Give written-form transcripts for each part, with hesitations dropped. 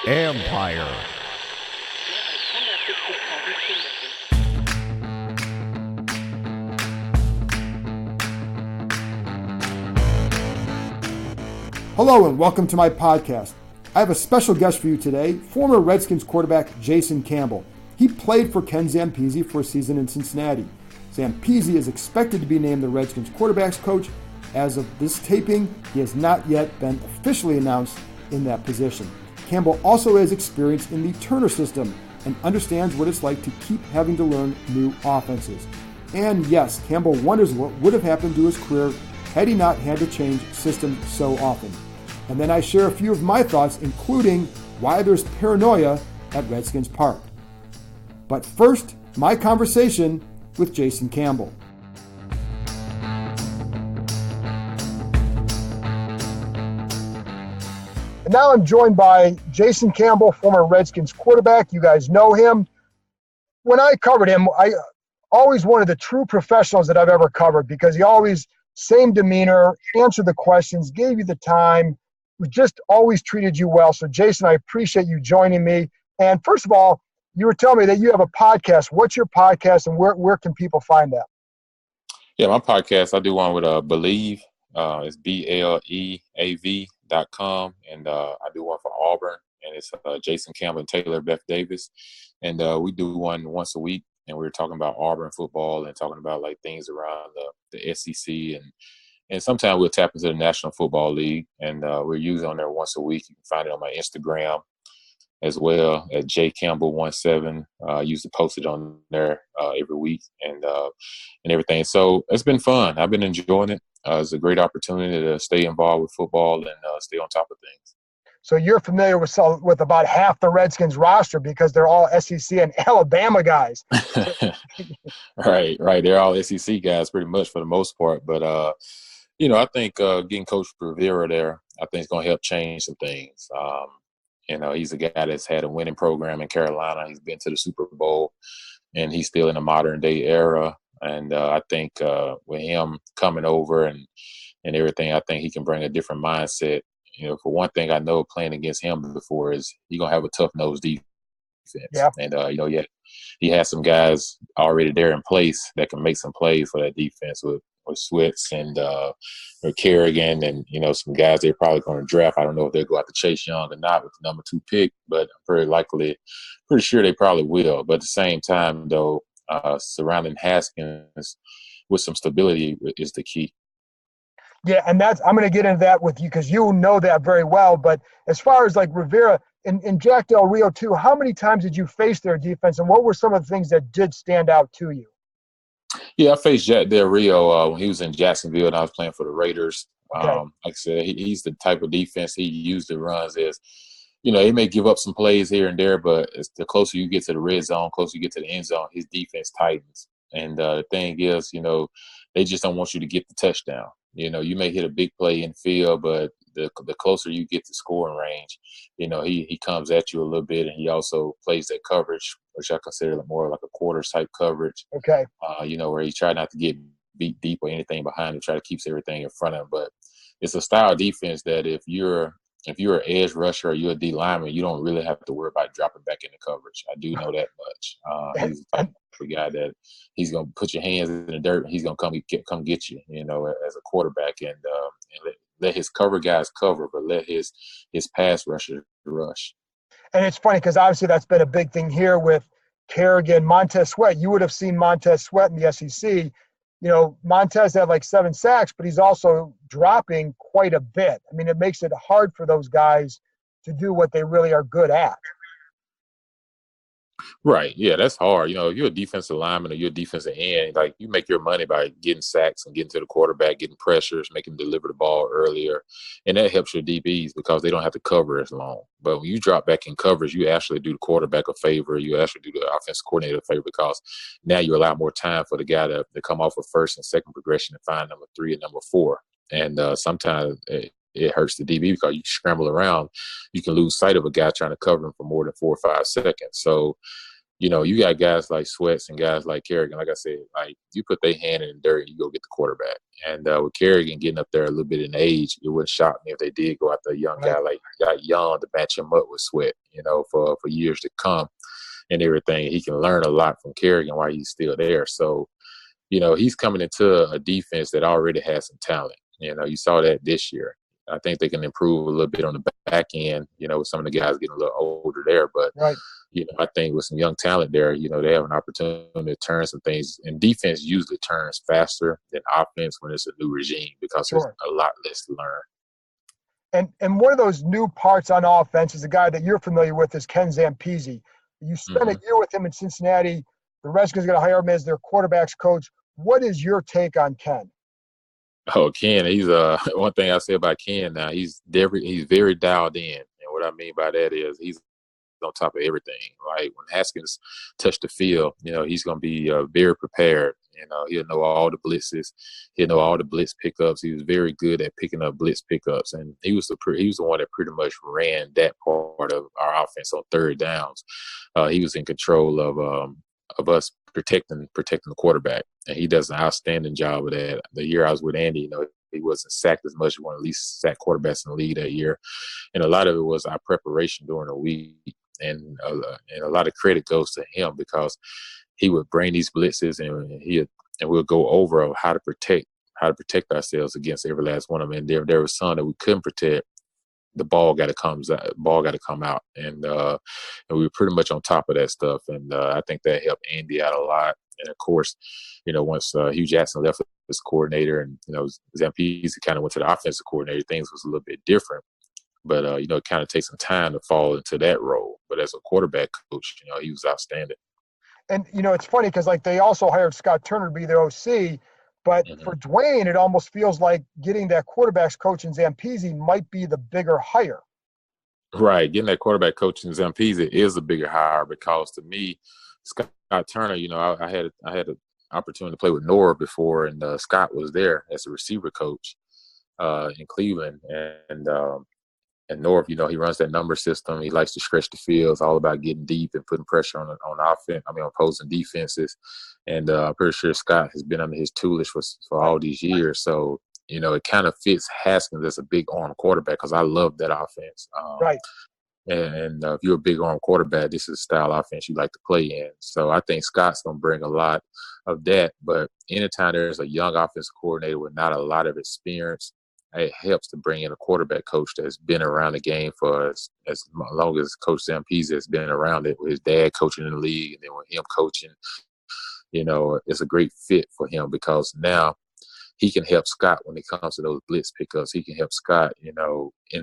Empire. Hello and welcome to my podcast. I have a special guest for you today, former Redskins quarterback Jason Campbell. He played for Ken Zampese for a season in Cincinnati. Zampese is expected to be named the Redskins quarterbacks coach. As of this taping, he has not yet been officially announced in that position. Campbell also has experience in the Turner system and understands what it's like to keep having to learn new offenses. And yes, Campbell wonders what would have happened to his career had he not had to change systems so often. And then I share a few of my thoughts, including why there's paranoia at Redskins Park. But first, my conversation with Jason Campbell. And now I'm joined by Jason Campbell, former Redskins quarterback. You guys know him. When I covered him, I always one of the true professionals that I've ever covered because he always, same demeanor, answered the questions, gave you the time, just always treated you well. So, Jason, I appreciate you joining me. And first of all, you were telling me that you have a podcast. What's your podcast, and where can people find that? Yeah, my podcast, I do one with Believe. It's BLEAV.com. And I do one for Auburn. And it's Jason Campbell and Taylor Beth Davis. And we do one once a week. And we're talking about Auburn football and talking about like things around the SEC and sometimes we'll tap into the National Football League, and we're usually on there once a week. You can find it on my Instagram as well at jcampbell17. I usually post it on there every week and everything. So it's been fun. I've been enjoying it. It's a great opportunity to stay involved with football and stay on top of things. So you're familiar with about half the Redskins roster because they're all SEC and Alabama guys. Right. They're all SEC guys pretty much for the most part. But, I think getting Coach Rivera there, I think it's going to help change some things. He's a guy that's had a winning program in Carolina. He's been to the Super Bowl, and he's still in a modern-day era. And I think with him coming over and everything, I think he can bring a different mindset. For one thing, I know playing against him before is he's going to have a tough-nosed defense. Yeah. And, he has some guys already there in place that can make some plays for that defense with Switz and Kerrigan and, some guys they're probably going to draft. I don't know if they'll go out to Chase Young or not with the number 2 pick, but I'm pretty sure they probably will. But at the same time, though, surrounding Haskins with some stability is the key. Yeah, and I'm going to get into that with you because you know that very well. But as far as like Rivera and Jack Del Rio too, how many times did you face their defense, and what were some of the things that did stand out to you? Yeah, I faced Jack Del Rio when he was in Jacksonville and I was playing for the Raiders. Okay. Like I said, he's the type of defense he usually runs is, he may give up some plays here and there, but the closer you get to the red zone, closer you get to the end zone, his defense tightens. And the thing is, they just don't want you to get the touchdown. You may hit a big play in field, but the closer you get to scoring range, he comes at you a little bit, and he also plays that coverage, which I consider more like a quarters type coverage. Okay. Where he try not to get beat deep or anything behind him, try to keep everything in front of him. But it's a style of defense that if you're an edge rusher or you're a D lineman, you don't really have to worry about dropping back into coverage. I do know that much. He's the type of guy that he's going to put your hands in the dirt and he's going to come get you, as a quarterback and let his cover guys cover, but let his pass rusher rush. And it's funny because obviously that's been a big thing here with Kerrigan, Montez Sweat. You would have seen Montez Sweat in the SEC. Montez had like 7 sacks, but he's also dropping quite a bit. I mean, it makes it hard for those guys to do what they really are good at. Right. Yeah, that's hard. If you're a defensive lineman or you're a defensive end, like you make your money by getting sacks and getting to the quarterback, getting pressures, making him deliver the ball earlier. And that helps your DBs because they don't have to cover as long. But when you drop back in coverage, you actually do the quarterback a favor. You actually do the offensive coordinator a favor because now you allow more time for the guy to come off of first and second progression and find number 3 and number 4. And sometimes it hurts the DB because you scramble around. You can lose sight of a guy trying to cover him for more than 4 or 5 seconds. So you got guys like Sweats and guys like Kerrigan. Like I said, like you put their hand in the dirt, you go get the quarterback. And with Kerrigan getting up there a little bit in age, it wouldn't shock me if they did go after a young guy like Young to match him up with Sweat, for years to come and everything. He can learn a lot from Kerrigan while he's still there. So, he's coming into a defense that already has some talent. You saw that this year. I think they can improve a little bit on the back end, with some of the guys getting a little older there. But, I think with some young talent there, they have an opportunity to turn some things. And defense usually turns faster than offense when it's a new regime because there's a lot less to learn. And one of those new parts on offense is a guy that you're familiar with is Ken Zampese. You spent a year with him in Cincinnati. The Redskins are going to hire him as their quarterback's coach. What is your take on Ken? Oh, Ken, he's one thing I say about Ken now, he's very dialed in. And what I mean by that is he's on top of everything. Like when Haskins touched the field, he's going to be very prepared. He'll know all the blitzes. He'll know all the blitz pickups. He was very good at picking up blitz pickups, and he was the one that pretty much ran that part of our offense on third downs. He was in control of us protecting the quarterback, and he does an outstanding job of that. The year I was with Andy, he wasn't sacked as much as one of the least sacked quarterbacks in the league that year, and a lot of it was our preparation during the week. And a lot of credit goes to him because he would bring these blitzes and we'll go over how to protect ourselves against every last one of them. And there was some that we couldn't protect. The ball got to come out, and we were pretty much on top of that stuff. And I think that helped Andy out a lot. And of course, once Hugh Jackson left as coordinator, and Zampese kind of went to the offensive coordinator, things was a little bit different. But, it kind of takes some time to fall into that role. But as a quarterback coach, he was outstanding. And, it's funny because, they also hired Scott Turner to be their OC. But for Dwayne, it almost feels like getting that quarterback's coach in Zampese might be the bigger hire. Right. Getting that quarterback coach in Zampese is a bigger hire because, to me, Scott Turner, I had an opportunity to play with Norv before, and Scott was there as a receiver coach in Cleveland. And Norv, he runs that number system. He likes to stretch the field. It's all about getting deep and putting pressure on offense. On opposing defenses. And I'm pretty sure Scott has been under his tutelage for all these years. So, it kind of fits Haskins as a big arm quarterback because I love that offense. And if you're a big arm quarterback, this is the style offense you like to play in. So I think Scott's going to bring a lot of that. But anytime there's a young offensive coordinator with not a lot of experience, it helps to bring in a quarterback coach that's been around the game for as long as Coach Zampese has been around it, with his dad coaching in the league and then with him coaching. It's a great fit for him because now he can help Scott when it comes to those blitz pickups. He can help Scott, in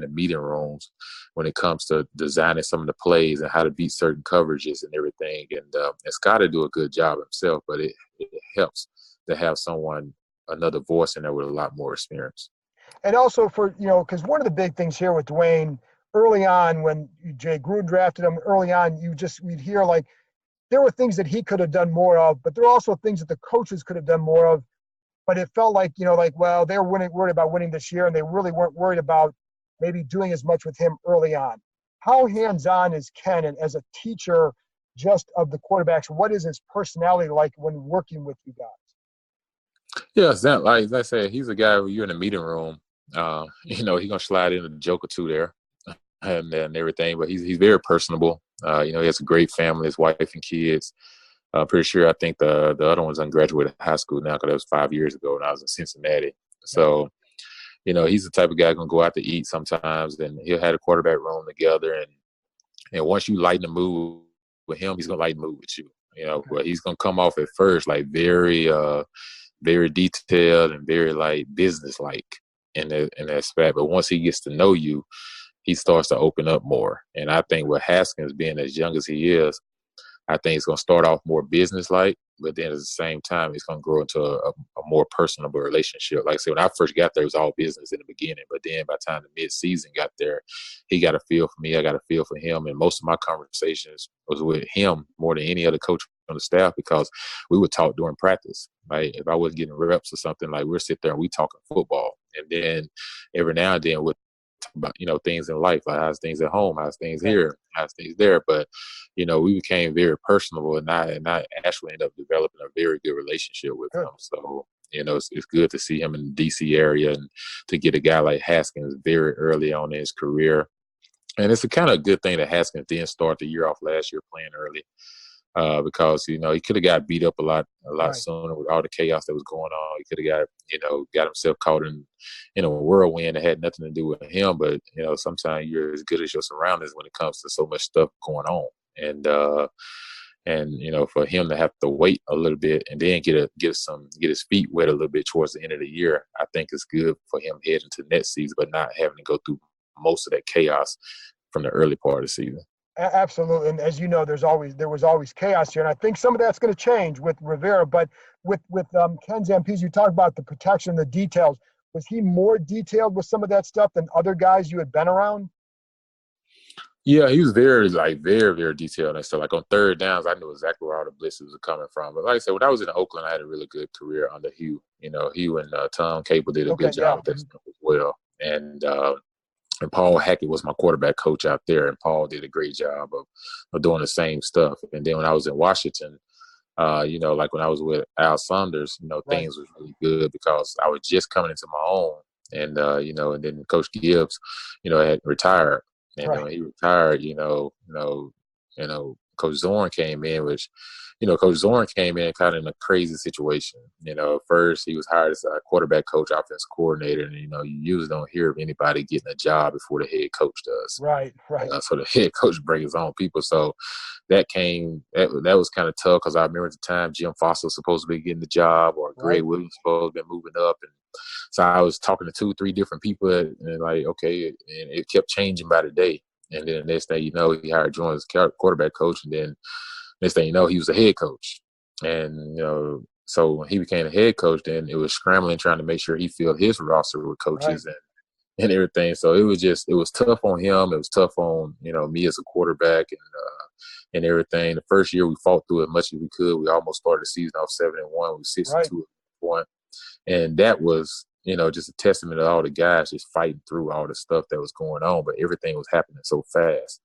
the meeting rooms when it comes to designing some of the plays and how to beat certain coverages and everything. And Scott will do a good job himself, but it helps to have another voice in there with a lot more experience. And also because one of the big things here with Dwayne early on when Jay Gruden drafted him early on, we'd hear there were things that he could have done more of, but there are also things that the coaches could have done more of. But it felt like, well, they were worried about winning this year, and they really weren't worried about maybe doing as much with him early on. How hands-on is Ken, and as a teacher just of the quarterbacks, what is his personality like when working with you guys? Yeah, like I said, he's a guy who you're in a meeting room. He's going to slide in a joke or two there and everything, but he's very personable. He has a great family, his wife and kids. Pretty sure I think the other one's graduated high school now because that was 5 years ago when I was in Cincinnati. So, he's the type of guy going to go out to eat sometimes, and he'll have a quarterback room together. And once you lighten the mood with him, he's going to lighten the mood with you. But he's going to come off at first very, very detailed and very business-like in that aspect. But once he gets to know you, he starts to open up more. And I think with Haskins being as young as he is, I think it's going to start off more business-like, but then at the same time, it's going to grow into a more personable relationship. Like I said, when I first got there, it was all business in the beginning. But then by the time the mid-season got there, he got a feel for me. I got a feel for him. And most of my conversations was with him more than any other coach on the staff because we would talk during practice. If I wasn't getting reps or something, we'll sit there and we talking football. And then every now and then we'll talk about, things in life, like how's things at home, how's things here, how's things there. But, we became very personable, and I actually ended up developing a very good relationship with him. So, it's good to see him in the DC area and to get a guy like Haskins very early on in his career. And it's a kind of good thing that Haskins didn't start the year off last year playing early. Because he could have got beat up a lot sooner with all the chaos that was going on. He could have got himself caught in a whirlwind that had nothing to do with him. But sometimes you're as good as your surroundings when it comes to so much stuff going on. And for him to have to wait a little bit and then get his feet wet a little bit towards the end of the year, I think it's good for him heading to next season, but not having to go through most of that chaos from the early part of the season. Absolutely. And as you know, there was always chaos here. And I think some of that's going to change with Rivera. But with Ken Zampese, you talked about the protection, the details. Was he more detailed with some of that stuff than other guys you had been around? Yeah, he was very, very, very detailed and stuff. Like on third downs, I knew exactly where all the blitzes were coming from. But like I said, when I was in Oakland, I had a really good career under Hugh. Hugh and Tom Cable did a good job with that stuff as well. And Paul Hackett was my quarterback coach out there, and Paul did a great job of doing the same stuff. And then when I was in Washington, like when I was with Al Saunders, things was really good because I was just coming into my own. And, and then Coach Gibbs, had retired. And when he retired, Coach Zorn came in, which, Coach Zorn came in kind of in a crazy situation. First he was hired as a quarterback coach, offensive coordinator, and, you usually don't hear of anybody getting a job before the head coach does. Right. So the head coach brings his own people. So that was kind of tough because I remember at the time Jim Foster was supposed to be getting the job, or Greg Williams supposed to be moving up. And so I was talking to 2-3 different people, and like, okay, and it kept changing by the day. And then the next thing you know, he hired Jordan as quarterback coach, and then next thing you know, he was a head coach. And so when he became a head coach, then it was scrambling trying to make sure he filled his roster with coaches and everything. So it was tough on him. It was tough on me as a quarterback and everything. The first year we fought through as much as we could. We almost started the season off 7-1. We were 6-2 at one. And that was, just a testament to all the guys just fighting through all the stuff that was going on, but everything was happening so fast.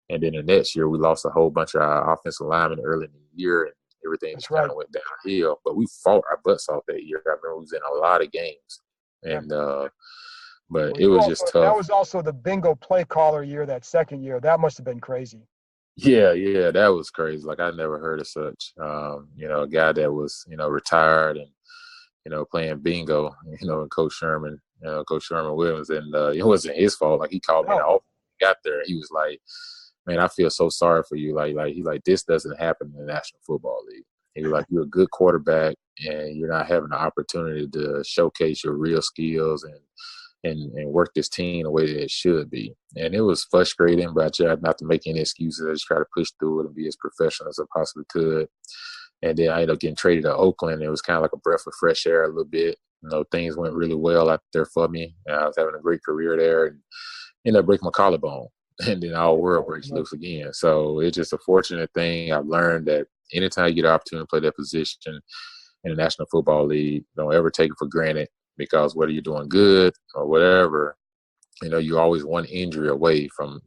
And then the next year, we lost a whole bunch of our offensive linemen early in the year, and everything just kind of went downhill. But we fought our butts off that year. I remember we was in a lot of games, and but it was just tough. That was also the bingo play caller year. That second year, that must have been crazy. Yeah, that was crazy. Like I never heard of such. A guy that was retired and playing bingo. And Coach Sherman Williams, and it wasn't his fault. Like he called me off. Got there, he was like, "Man, I feel so sorry for you. Like this doesn't happen in the National Football League." He was like, "You're a good quarterback, and you're not having the opportunity to showcase your real skills and work this team the way that it should be." And it was frustrating, but I tried not to make any excuses. I just tried to push through it and be as professional as I possibly could. And then I ended up getting traded to Oakland. It was kind of like a breath of fresh air a little bit. Things went really well out there for me. And I was having a great career there, and ended up breaking my collarbone. And then our world breaks loose again. So it's just a fortunate thing. I've learned that anytime you get an opportunity to play that position in the National Football League, don't ever take it for granted, because whether you're doing good or whatever, you're always one injury away from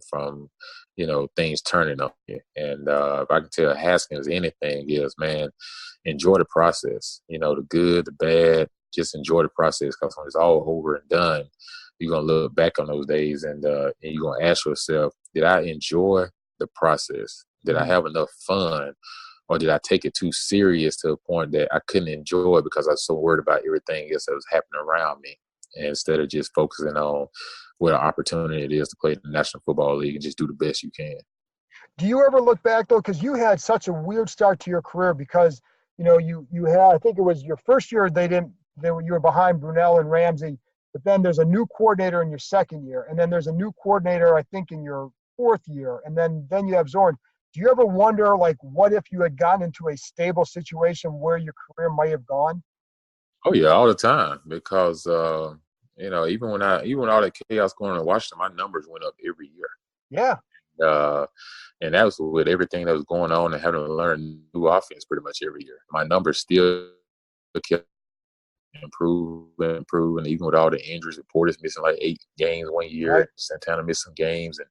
things turning on you. And if I can tell Haskins anything is, man, enjoy the process. The good, the bad, just enjoy the process, because when it's all over and done, you're going to look back on those days and you're going to ask yourself, did I enjoy the process? Did I have enough fun? Or did I take it too serious to a point that I couldn't enjoy it because I was so worried about everything else that was happening around me, instead of just focusing on what an opportunity it is to play in the National Football League and just do the best you can. Do you ever look back, though, because you had such a weird start to your career, because, you had, I think it was your first year, you were behind Brunell and Ramsey, but then there's a new coordinator in your second year, and then there's a new coordinator, I think, in your fourth year, and then you have Zorn. Do you ever wonder, like, what if you had gotten into a stable situation where your career might have gone? Oh yeah, all the time, because even when all the chaos going on in Washington, my numbers went up every year. Yeah. And that was with everything that was going on and having to learn new offense pretty much every year. My numbers still kept improve. And even with all the injuries, Porter's missing like 8 games 1 year, Right. Santana missed some games, and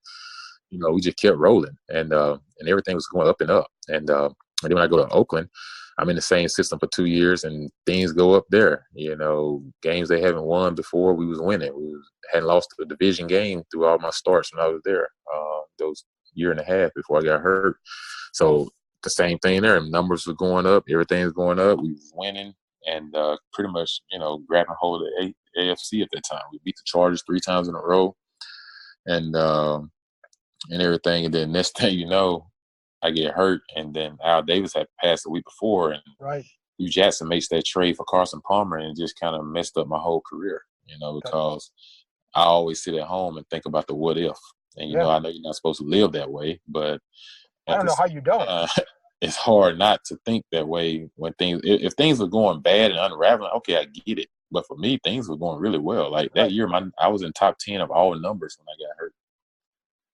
we just kept rolling, and everything was going up and up. And then when I go to Oakland, I'm in the same system for 2 years, and things go up there. Games they haven't won before, we was winning. Hadn't lost a division game through all my starts when I was there. Those year and a half before I got hurt. So the same thing there. Numbers were going up, everything's going up. We was winning, and pretty much grabbing hold of the AFC at that time. We beat the Chargers 3 times in a row, and everything. And then next thing you know, I get hurt, and then Al Davis had passed the week before, and Right. Hugh Jackson makes that trade for Carson Palmer, and it just kind of messed up my whole career, because I always sit at home and think about the what if. And, I know you're not supposed to live that way, but I don't know how you don't. It's hard not to think that way when if things are going bad and unraveling, okay, I get it. But for me, things were going really well. Like that year, I was in top 10 of all numbers when I got hurt.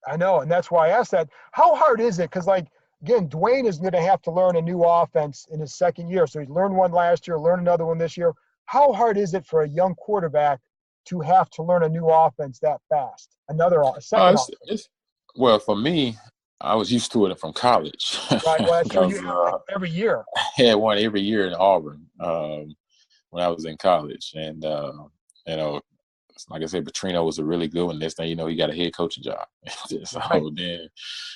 I know, and that's why I asked that. How hard is it? Because, again, Dwayne is going to have to learn a new offense in his second year. So he's learned one last year, learned another one this year. How hard is it for a young quarterback to have to learn a new offense that fast? A second offense? Well, for me, I was used to it from college. Right. Well, that's true. You have every year. I had one every year in Auburn when I was in college. And, like I said, Petrino was a really good one. Next thing you know, he got a head coaching job.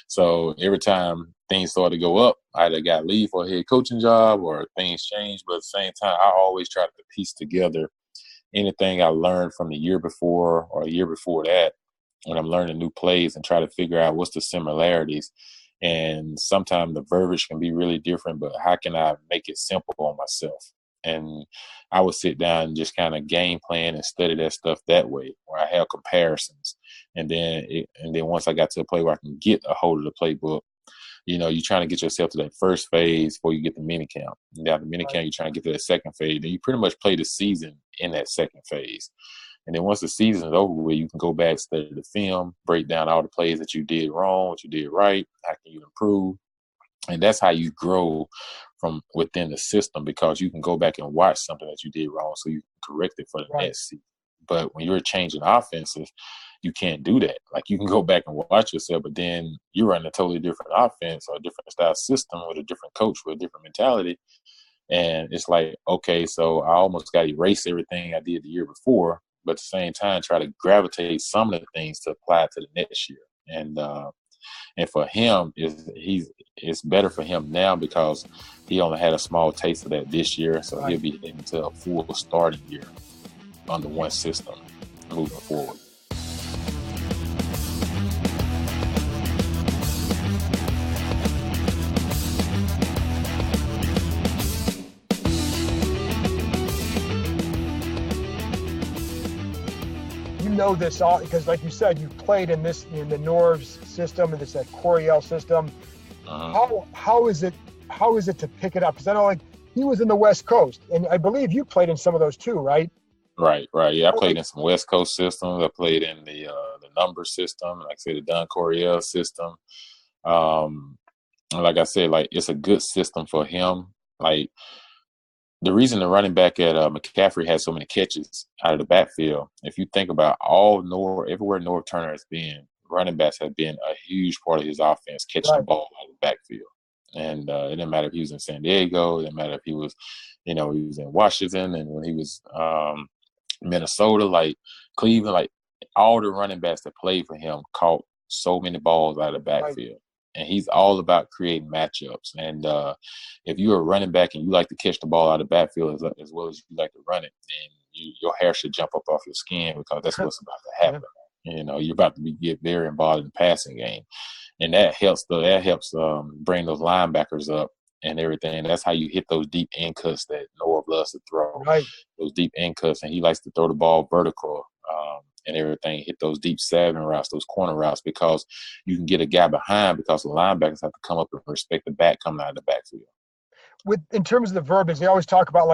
So every time things started to go up, I either got leave for a head coaching job or things changed. But at the same time, I always tried to piece together anything I learned from the year before or a year before that when I'm learning new plays and try to figure out what's the similarities. And sometimes the verbiage can be really different, but how can I make it simple on myself? And I would sit down and just kind of game plan and study that stuff that way, where I have comparisons. And then once I got to a play where I can get a hold of the playbook, you're trying to get yourself to that first phase before you get the mini camp. And down the mini camp, you're trying to get to that second phase. Then you pretty much play the season in that second phase. And then once the season is over with, you can go back, study the film, break down all the plays that you did wrong, what you did right, how can you improve. And that's how you grow from within the system, because you can go back and watch something that you did wrong so you can correct it for the next season. But when you're changing offenses, you can't do that. Like, you can go back and watch yourself, but then you run a totally different offense or a different style system with a different coach with a different mentality. And it's like, okay, so I almost got to erase everything I did the year before, but at the same time, try to gravitate some of the things to apply to the next year. And for him, it's better for him now because he only had a small taste of that this year, so he'll be into a full starting year under one system moving forward. Know this all because, like you said, you played in the Norv's system and that Coryell system. How is it to pick it up? Because I know, he was in the West Coast, and I believe you played in some of those too, right? Right. Yeah, I played in some West Coast systems. I played in the number system, like I said, the Don Coryell system. Like I said, it's a good system for him. The reason the running back at McCaffrey had so many catches out of the backfield, if you think about everywhere Norv Turner has been, running backs have been a huge part of his offense, catching the ball out of the backfield. And it didn't matter if he was in San Diego, it didn't matter if he was, he was in Washington, and when he was Minnesota, Cleveland, all the running backs that played for him caught so many balls out of the backfield. And he's all about creating matchups. And if you're a running back and you like to catch the ball out of the backfield as well as you like to run it, then your hair should jump up off your skin, because that's what's about to happen. You're about to get very involved in the passing game. And that helps bring those linebackers up and everything. That's how you hit those deep end cuts that Norv loves to throw. Those deep end cuts, and he likes to throw the ball vertical. And everything, hit those deep 7 routes, those corner routes, because you can get a guy behind, because the linebackers have to come up and respect the back coming out of the backfield. In terms of the verbiage, they always talk about,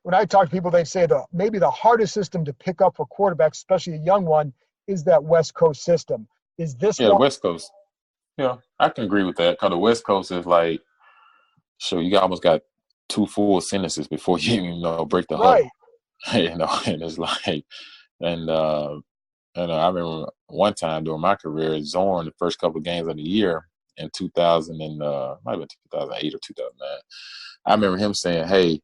when I talk to people, they say maybe the hardest system to pick up for quarterbacks, especially a young one, is that West Coast system. Is this the West Coast? Yeah, I can agree with that, because the West Coast is you almost got 2 full sentences before you even break the huddle. And it's like, and I remember one time during my career, Zorn, the first couple of games of the year in 2000 and might have been 2008 or 2009. I remember him saying, "Hey,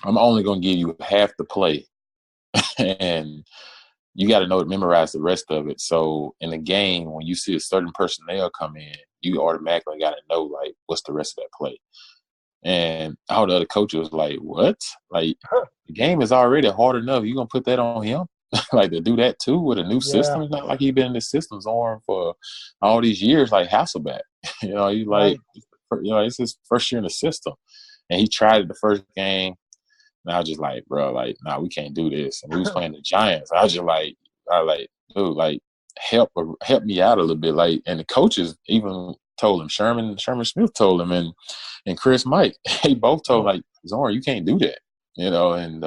I'm only going to give you half the play, and you got to know to memorize the rest of it. So in the game, when you see a certain personnel come in, you automatically got to know like what's the rest of that play." And all the other coaches was like, "What? Like the game is already hard enough. You gonna put that on him?" Like to do that too with a new system. Yeah. It's not like he's been in this system on for all these years, like Hasselbeck. He's like, Right. it's his first year in the system, and he tried it the first game. And I was just like, bro, like, nah, we can't do this. And we was playing the Giants. I was just like, dude, like, help me out a little bit. Like, and the coaches even told him, Sherman Smith told him, and Chris Mike, they both told him, like, Zorn, you can't do that. And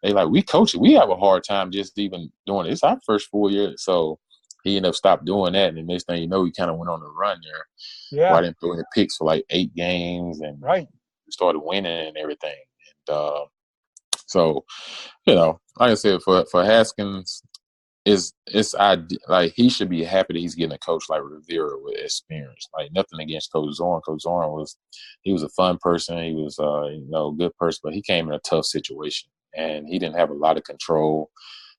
they like, we coach it. We have a hard time just even doing it. It's our first full year. So he ended up stopped doing that. And the next thing you know, he kind of went on the run there. Yeah. Why didn't throw in the picks for like 8 games and started winning and everything. And so, like I said, for Haskins, like he should be happy that he's getting a coach like Rivera with experience. Like nothing against Coach Zorn. Coach Zorn was a fun person. He was a good person, but he came in a tough situation and he didn't have a lot of control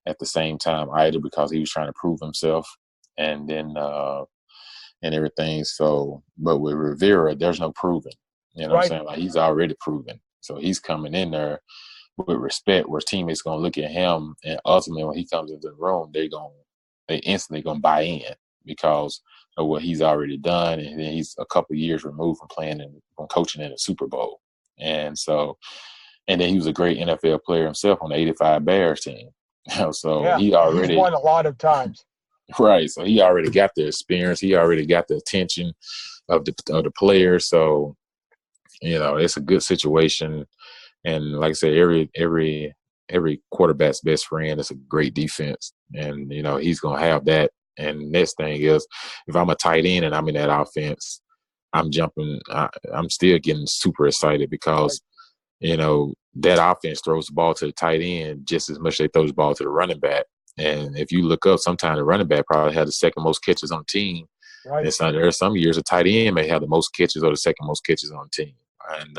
at the same time either because he was trying to prove himself and then and everything. So, but with Rivera, there's no proving. You know what I'm saying? Like he's already proven. So he's coming in there with respect, where teammates gonna look at him, and ultimately when he comes into the room, they instantly gonna buy in because of what he's already done, and then he's a couple of years removed from playing and from coaching in a Super Bowl, and then he was a great NFL player himself on the '85 Bears team. So he already he's won a lot of times. Right, so he already got the experience. He already got the attention of the players. So it's a good situation. And like I said, every quarterback's best friend is a great defense, and he's gonna have that. And next thing is, if I'm a tight end and I'm in that offense, I'm jumping. I'm still getting super excited because that offense throws the ball to the tight end just as much as they throw the ball to the running back. And if you look up, sometimes the running back probably had the second most catches on the team. Right. There are some years a tight end may have the most catches or the second most catches on the team. And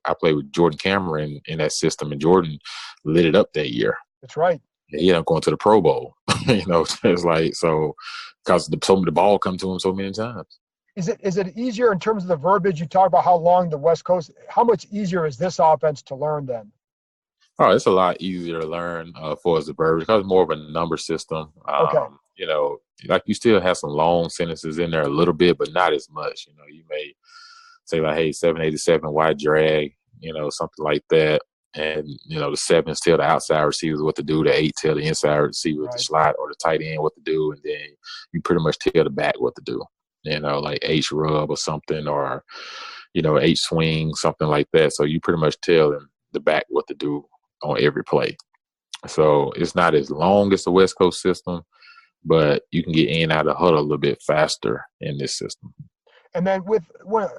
I played with Jordan Cameron in that system, and Jordan lit it up that year. That's right. And he ended up going to the Pro Bowl. It's like because the ball come to him so many times. Is it easier in terms of the verbiage? You talk about how long the West Coast. How much easier is this offense to learn then? Oh, it's a lot easier to learn for us the verbiage because it's more of a number system. Okay. Like you still have some long sentences in there a little bit, but not as much. You may say like, hey, 787 wide drag, something like that. And, the 7 tell the outside receivers what to do, the 8 tell the inside receiver the slot or the tight end what to do, and then you pretty much tell the back what to do. Like H rub or something, or, H swing, something like that. So you pretty much tell them the back what to do on every play. So it's not as long as the West Coast system, but you can get in and out of the huddle a little bit faster in this system. And then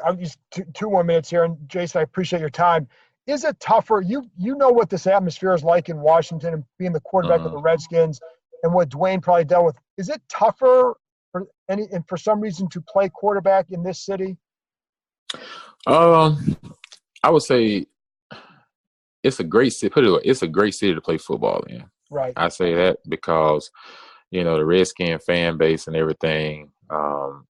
I'm just 2 more minutes here, and Jason, I appreciate your time. Is it tougher? You know what this atmosphere is like in Washington and being the quarterback of the Redskins and what Dwayne probably dealt with. Is it tougher for some reason to play quarterback in this city? I would say it's a great city. Put it away, it's a great city to play football in. Right. I say that because the Redskin fan base and everything.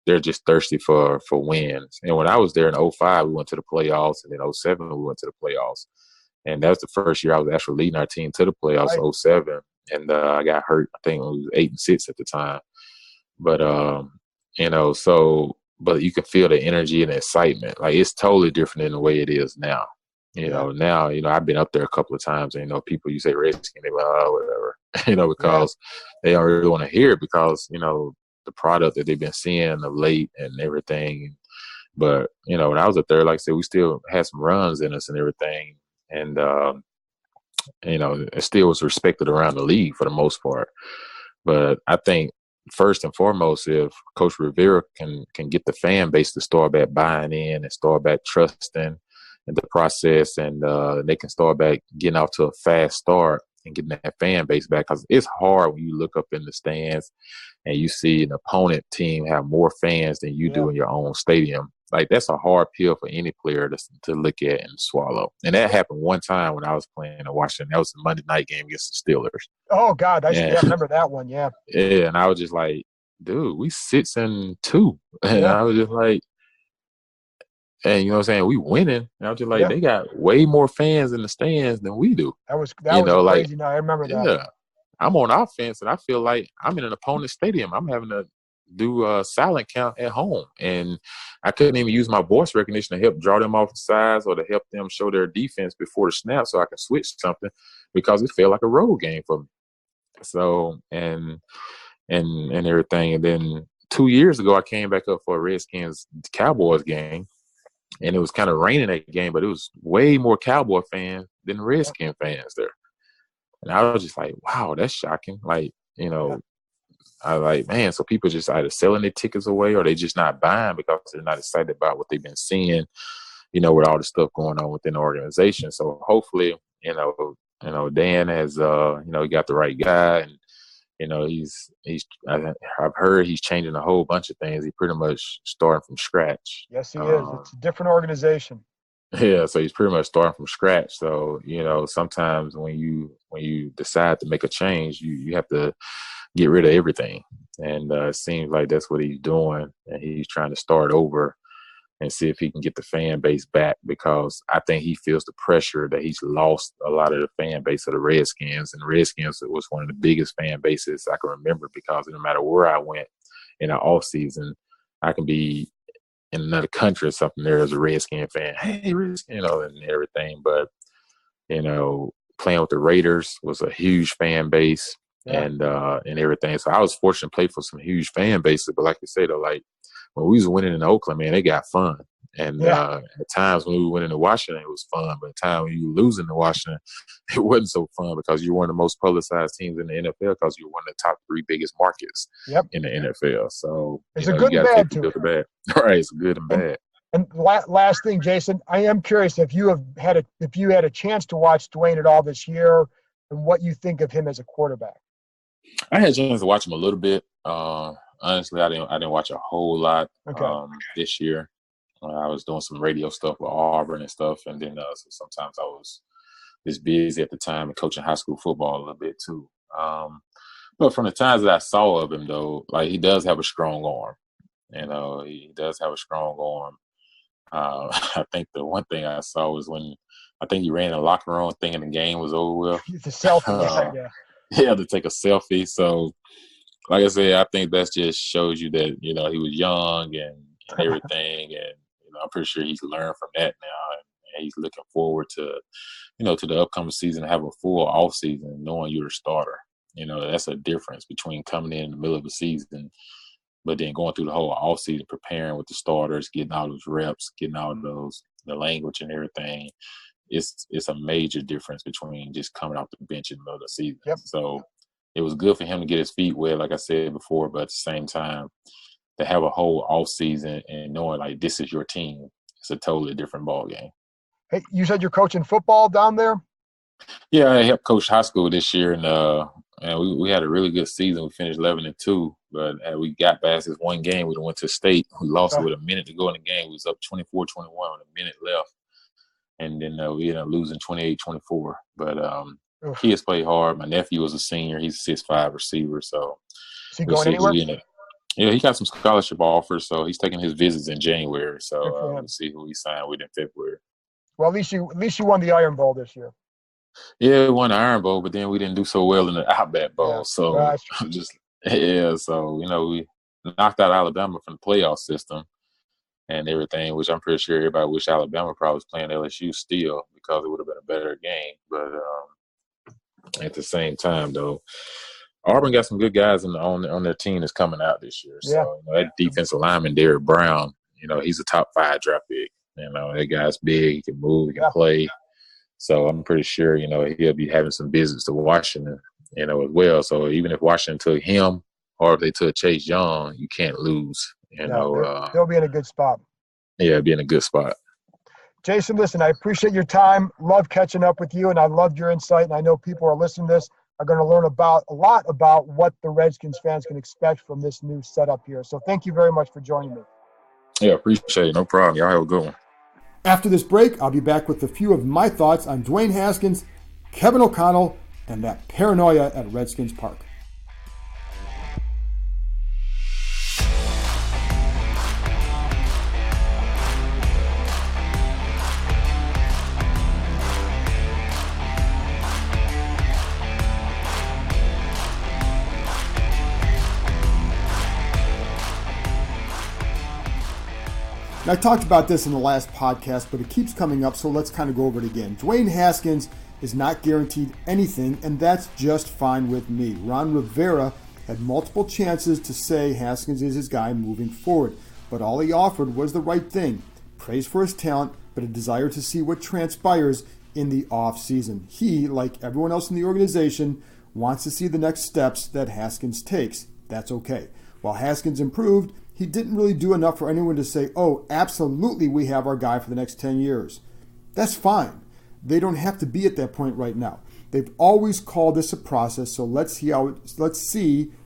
They're just thirsty for wins. And when I was there in 2005, we went to the playoffs, and in 2007 we went to the playoffs. And that was the first year I was actually leading our team to the playoffs. Right. 2007, and I got hurt. I think it was 8-6 at the time. But but you can feel the energy and the excitement. Like it's totally different than the way it is now. Now, I've been up there a couple of times, and people, you say Redskin, they like, oh, whatever, because they don't really want to hear it because, the product that they've been seeing of late and everything. But, when I was up there, like I said, we still had some runs in us and everything. And, it still was respected around the league for the most part. But I think first and foremost, if Coach Rivera can get the fan base to start back buying in and start back trusting, in the process, and they can start back getting off to a fast start and getting that fan base back. Because it's hard when you look up in the stands and you see an opponent team have more fans than you do in your own stadium. Like, that's a hard pill for any player to look at and swallow. And that happened one time when I was playing in Washington. That was a Monday night game against the Steelers. Oh, God. I remember that one, yeah. Yeah, and I was just like, dude, we 6-2. And I was just like, and you know what I'm saying, we winning. And I was just like, they got way more fans in the stands than we do. That was crazy. No, I remember that. Yeah. I'm on offense, and I feel like I'm in an opponent's stadium. I'm having to do a silent count at home, and I couldn't even use my voice recognition to help draw them off the sides or to help them show their defense before the snap so I could switch something, because it felt like a road game for me. So, and everything. And then 2 years ago, I came back up for a Redskins Cowboys game, and it was kind of raining that game, but it was way more Cowboy fans than Redskin fans there. And I was just like, wow, that's shocking. Like, you know, I like, man, so people just either selling their tickets away or they just not buying because they're not excited about what they've been seeing, you know, with all the stuff going on within the organization. So hopefully, you know, Dan has, you know, he got the right guy, and, you know, I've heard he's changing a whole bunch of things. He pretty much starting from scratch. Yes, he is. It's a different organization. Yeah, so he's pretty much starting from scratch. So, you know, sometimes when you decide to make a change, you have to get rid of everything. And it seems like that's what he's doing. And he's trying to start over and see if he can get the fan base back, because I think he feels the pressure that he's lost a lot of the fan base of the Redskins. And the Redskins was one of the biggest fan bases I can remember, because no matter where I went in the off season, I can be in another country or something, there as a Redskin fan, hey, Redskin, you know, and everything. But, you know, playing with the Raiders was a huge fan base and everything. So I was fortunate to play for some huge fan bases. But like you say, though, like when we was winning in Oakland, man, they got fun. And at times when we were winning in Washington, it was fun. But at times when you were losing in Washington, it wasn't so fun, because you're one of the most publicized teams in the NFL, because you're one of the top 3 biggest markets in the NFL. So it's a good and bad to it. Right, it's good and bad. And last thing, Jason, I am curious if you had a chance to watch Dwayne at all this year, and what you think of him as a quarterback. I had a chance to watch him a little bit. Honestly, I didn't watch a whole lot this year. I was doing some radio stuff with Auburn and stuff, and then so sometimes I was just busy at the time and coaching high school football a little bit too. But from the times that I saw of him, though, like, he does have a strong arm. You know, he does have a strong arm. I think the one thing I saw was when I think he ran in the locker room thinking the game was over with. The selfie, yeah, to take a selfie. So, like I said, I think that just shows you that, you know, he was young and everything, and, you know, I'm pretty sure he's learned from that now, and he's looking forward to, you know, to the upcoming season, to have a full off season, knowing you're a starter. You know, that's a difference between coming in the middle of the season, but then going through the whole off season, preparing with the starters, getting all those reps, getting all those, the language and everything. It's a major difference between just coming off the bench in the middle of the season. So it was good for him to get his feet wet, like I said before, but at the same time, to have a whole off season and knowing, like, this is your team, it's a totally different ball game. Hey, you said you're coaching football down there? Yeah, I helped coach high school this year, and we had a really good season. We finished 11-2, but we got past this one game. We went to state. We lost it with a minute to go in the game. We was up 24-21 with a minute left, and then we ended up losing 28-24. But kids play hard. My nephew was a senior. He's a 6'5" receiver. So is he going anywhere? Yeah, he got some scholarship offers, so he's taking his visits in January. So we'll see who he signed with in February. Well, at least you won the Iron Bowl this year. Yeah, we won the Iron Bowl, but then we didn't do so well in the Outback Bowl. So so, you know, we knocked out Alabama from the playoff system and everything, which I'm pretty sure everybody wish Alabama probably was playing LSU still, because it would have been a better game. But at the same time, though, Auburn got some good guys on their team that's coming out this year. So, you know, that defensive lineman, Derrick Brown, you know, he's a top 5 draft pick. You know, that guy's big. He can move. He can play. So I'm pretty sure, you know, he'll be having some visits to Washington, you know, as well. So even if Washington took him or if they took Chase Young, you can't lose. You know, they'll be in a good spot. Yeah, be in a good spot. Jason, listen, I appreciate your time. Love catching up with you, and I loved your insight. And I know people are listening to this are going to learn a lot about what the Redskins fans can expect from this new setup here. So thank you very much for joining me. Yeah, appreciate it. No problem. Y'all have a good one. After this break, I'll be back with a few of my thoughts on Dwayne Haskins, Kevin O'Connell, and that paranoia at Redskins Park. And I talked about this in the last podcast, but it keeps coming up, so let's kind of go over it again. Dwayne Haskins is not guaranteed anything, and that's just fine with me. Ron Rivera had multiple chances to say Haskins is his guy moving forward, but all he offered was the right thing. Praise for his talent, but a desire to see what transpires in the offseason. He, like everyone else in the organization, wants to see the next steps that Haskins takes. That's okay. While Haskins improved, he didn't really do enough for anyone to say, oh, absolutely, we have our guy for the next 10 years. That's fine. They don't have to be at that point right now. They've always called this a process, so let's see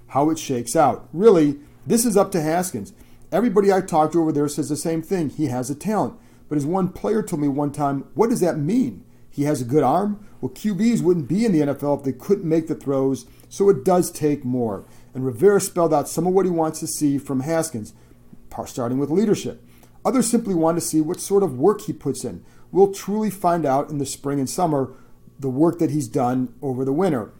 how it shakes out. Really, this is up to Haskins. Everybody I talked to over there says the same thing. He has a talent. But as one player told me one time, what does that mean? He has a good arm? Well, QBs wouldn't be in the NFL if they couldn't make the throws, so it does take more. And Rivera spelled out some of what he wants to see from Haskins, starting with leadership. Others simply want to see what sort of work he puts in. We'll truly find out in the spring and summer the work that he's done over the winter.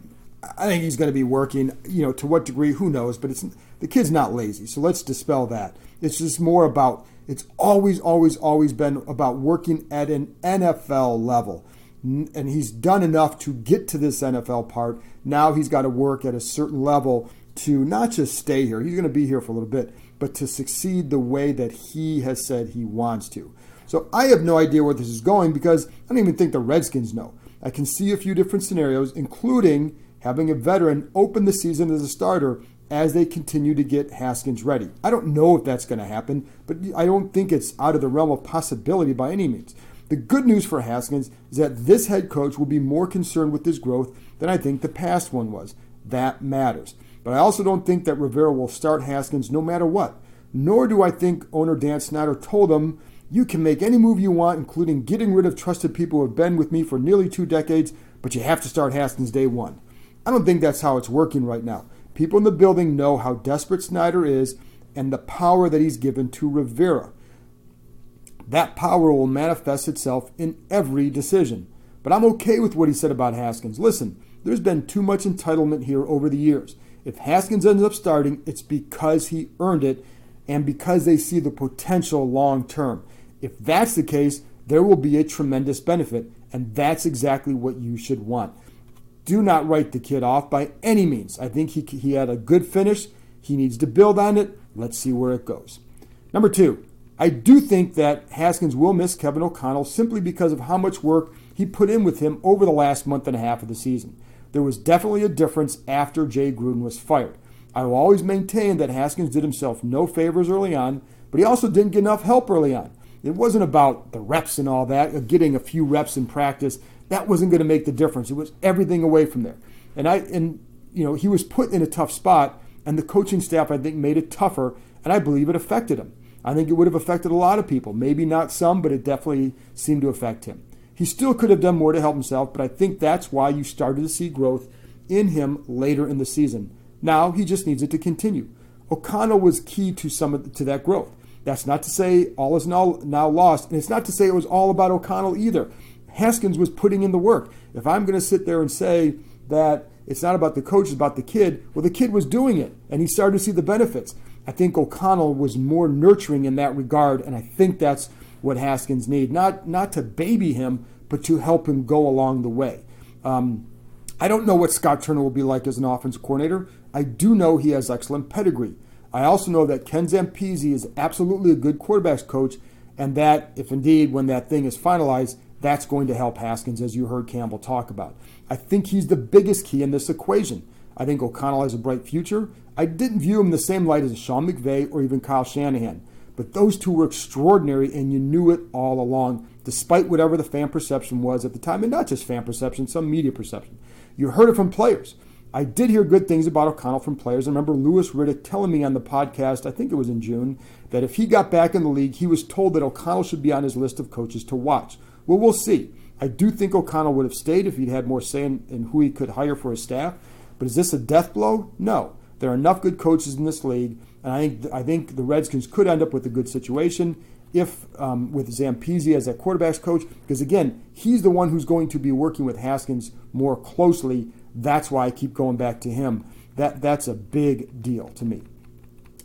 I think he's going to be working, to what degree, who knows, but the kid's not lazy, so let's dispel that. It's just more about, it's always been about working at an NFL level. And he's done enough to get to this NFL part. Now he's got to work at a certain level to not just stay here, he's going to be here for a little bit, but to succeed the way that he has said he wants to. So I have no idea where this is going because I don't even think the Redskins know. I can see a few different scenarios, including having a veteran open the season as a starter as they continue to get Haskins ready. I don't know if that's going to happen, but I don't think it's out of the realm of possibility by any means. The good news for Haskins is that this head coach will be more concerned with his growth than I think the past one was. That matters. But I also don't think that Rivera will start Haskins no matter what. Nor do I think owner Dan Snyder told him, you can make any move you want, including getting rid of trusted people who have been with me for nearly 2 decades, but you have to start Haskins day one. I don't think that's how it's working right now. People in the building know how desperate Snyder is and the power that he's given to Rivera. That power will manifest itself in every decision. But I'm okay with what he said about Haskins. Listen, there's been too much entitlement here over the years. If Haskins ends up starting, it's because he earned it and because they see the potential long term. If that's the case, there will be a tremendous benefit, and that's exactly what you should want. Do not write the kid off by any means. I think he had a good finish. He needs to build on it. Let's see where it goes. Number 2, I do think that Haskins will miss Kevin O'Connell simply because of how much work he put in with him over the last month and a half of the season. There was definitely a difference after Jay Gruden was fired. I will always maintain that Haskins did himself no favors early on, but he also didn't get enough help early on. It wasn't about the reps and all that, getting a few reps in practice. That wasn't going to make the difference. It was everything away from there. And he was put in a tough spot, and the coaching staff, I think, made it tougher, and I believe it affected him. I think it would have affected a lot of people. Maybe not some, but it definitely seemed to affect him. He still could have done more to help himself, but I think that's why you started to see growth in him later in the season. Now he just needs it to continue. O'Connell was key to that growth. That's not to say all is now lost, and it's not to say it was all about O'Connell either. Haskins was putting in the work. If I'm going to sit there and say that it's not about the coach, it's about the kid, well, the kid was doing it, and he started to see the benefits. I think O'Connell was more nurturing in that regard, and I think that's what Haskins needs. Not to baby him, but to help him go along the way. I don't know what Scott Turner will be like as an offensive coordinator. I do know he has excellent pedigree. I also know that Ken Zampese is absolutely a good quarterbacks coach, and that if indeed when that thing is finalized, that's going to help Haskins, as you heard Campbell talk about. I think he's the biggest key in this equation. I think O'Connell has a bright future. I didn't view him in the same light as Sean McVay or even Kyle Shanahan, but those two were extraordinary, and you knew it all along, despite whatever the fan perception was at the time, and not just fan perception, some media perception. You heard it from players. I did hear good things about O'Connell from players. I remember Louis Riddick telling me on the podcast, I think it was in June, that if he got back in the league, he was told that O'Connell should be on his list of coaches to watch. Well, we'll see. I do think O'Connell would have stayed if he'd had more say in who he could hire for his staff. But is this a death blow? No. There are enough good coaches in this league, and I think the Redskins could end up with a good situation if with Zampese as that quarterback's coach, because again, he's the one who's going to be working with Haskins more closely. That's why I keep going back to him. That's a big deal to me.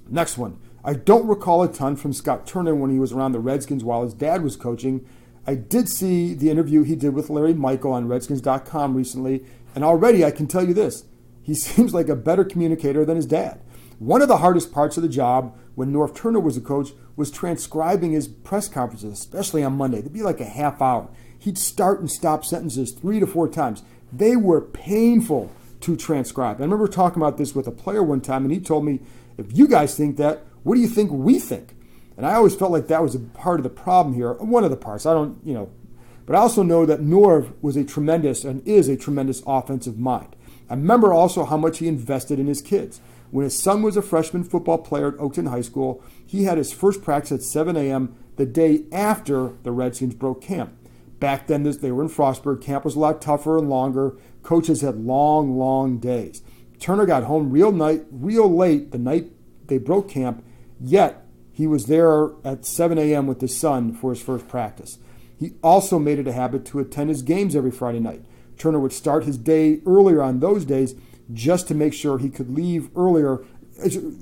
Next one. I don't recall a ton from Scott Turner when he was around the Redskins while his dad was coaching. I did see the interview he did with Larry Michael on Redskins.com recently, and already I can tell you this. He seems like a better communicator than his dad. One of the hardest parts of the job when Norv Turner was a coach was transcribing his press conferences, especially on Monday. It'd be like a half hour. He'd start and stop sentences 3 to 4 times. They were painful to transcribe. I remember talking about this with a player one time, and he told me, if you guys think that, what do you think we think? And I always felt like that was a part of the problem here. One of the parts. But I also know that Norv was a tremendous and is a tremendous offensive mind. I remember also how much he invested in his kids. When his son was a freshman football player at Oakton High School, he had his first practice at 7 a.m. the day after the Redskins broke camp. Back then, they were in Frostburg. Camp was a lot tougher and longer. Coaches had long, long days. Turner got home real late the night they broke camp, yet he was there at 7 a.m. with his son for his first practice. He also made it a habit to attend his games every Friday night. Turner would start his day earlier on those days just to make sure he could leave earlier.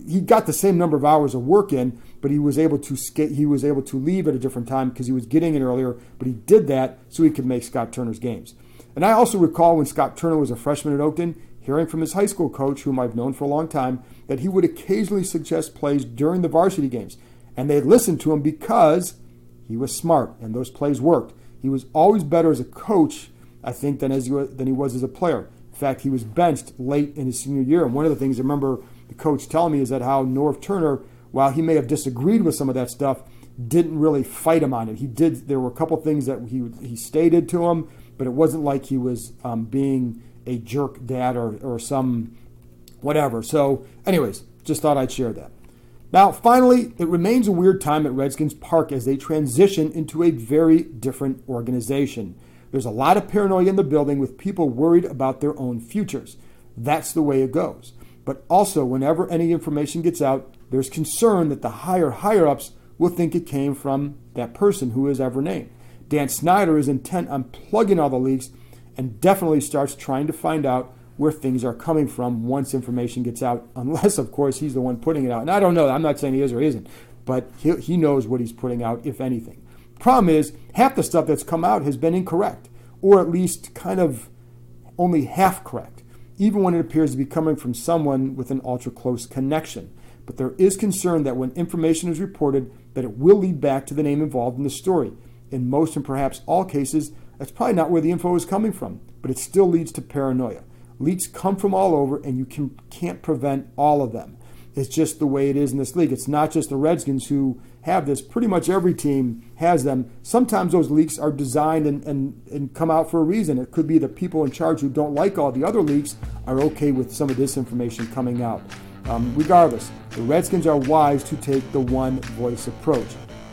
He got the same number of hours of work in, but he was able to leave at a different time because he was getting in earlier, but he did that so he could make Scott Turner's games. And I also recall when Scott Turner was a freshman at Oakton, hearing from his high school coach, whom I've known for a long time, that he would occasionally suggest plays during the varsity games. And they listened to him because he was smart and those plays worked. He was always better as a coach, I think, than he was as a player. In fact, he was benched late in his senior year. And one of the things I remember the coach telling me is that how Norv Turner, while he may have disagreed with some of that stuff, didn't really fight him on it. There were a couple things that he stated to him, but it wasn't like he was being a jerk dad or some whatever. So anyways, just thought I'd share that. Now, finally, it remains a weird time at Redskins Park as they transition into a very different organization. There's a lot of paranoia in the building with people worried about their own futures. That's the way it goes. But also, whenever any information gets out, there's concern that the higher-ups will think it came from that person who is ever named. Dan Snyder is intent on plugging all the leaks and definitely starts trying to find out where things are coming from once information gets out, unless, of course, he's the one putting it out. And I don't know. I'm not saying he is or isn't, but he knows what he's putting out, if anything. Problem is, half the stuff that's come out has been incorrect, or at least kind of only half correct, even when it appears to be coming from someone with an ultra-close connection. But there is concern that when information is reported, that it will lead back to the name involved in the story. In most and perhaps all cases, that's probably not where the info is coming from, but it still leads to paranoia. Leaks come from all over, and you can't prevent all of them. It's just the way it is in this league. It's not just the Redskins who have this. Pretty much every team has them. Sometimes those leaks are designed and come out for a reason. It could be the people in charge who don't like all the other leaks are okay with some of this information coming out. Regardless, the Redskins are wise to take the one-voice approach.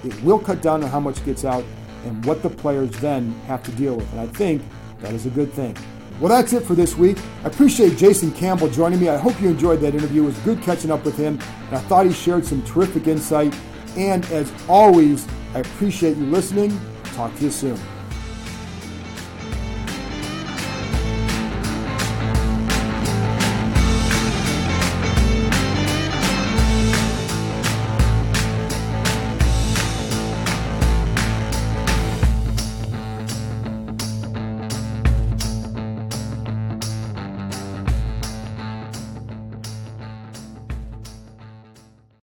It will cut down on how much gets out and what the players then have to deal with. And I think that is a good thing. Well, that's it for this week. I appreciate Jason Campbell joining me. I hope you enjoyed that interview. It was good catching up with him, and I thought he shared some terrific insight. And as always, I appreciate you listening. Talk to you soon.